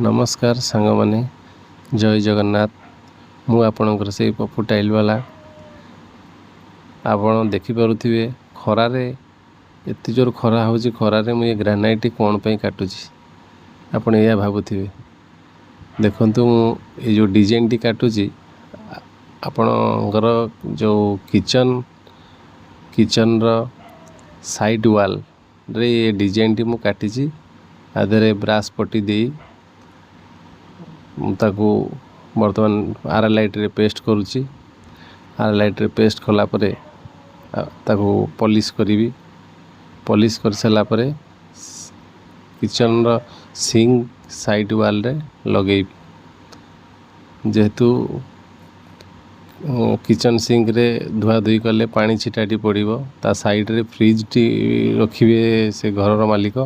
नमस्कार सांग माने जय जगन्नाथ। मु आपणकर से पप्पू टाइल वाला। आपण देखिपे खरारे एत जोर खरा हो खरारे मुझे ग्रानाइट कौन पे काटुची आपण या भावुवे। देखु ये जो डिजाइन टी काटुची आपणकर जो किचन रो साइड वाल रे ये डिजाइन टी मु काटिची आधे ब्रास पट्टी दे ताकू बर्तमान आर लाइट रे पेस्ट करुची। आर लाइट रे पेस्ट कला परे ताकू पॉलिश करी। पॉलिश कर सारा परे किचन रो सिंक साइड वाल रे लगे। जेहेतु किचन सिंक रे धुआ धुई कले पानी छिटाटी पड़िबो ता साइड रे फ्रिज टी रखिबे से घर मालिक।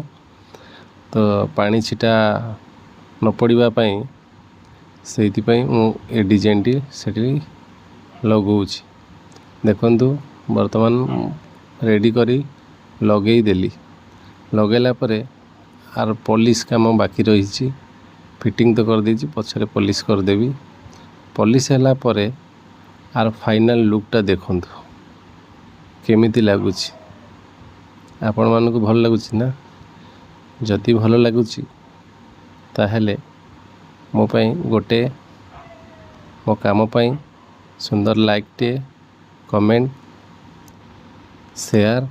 तो पानी छिटा न पड़िबा पई से ए डिजाइन टी सेठी लगौछि। देखंतु वर्तमान रेडी करी लगेई देली। लगेला परे आर पॉलिश काम बाकी रही। फिटिंग तो कर देछि, पछरे पॉलिश कर देबी। पॉलिश हैला परे आर फाइनल लुक टा देखंतु केमिति लागुछि। आपण मानको भल लागुछि ना? जदि भल लागुछि ताहेले मो पाई गोटे मो काम पाई सुंदर लाइक टे कमेंट शेयर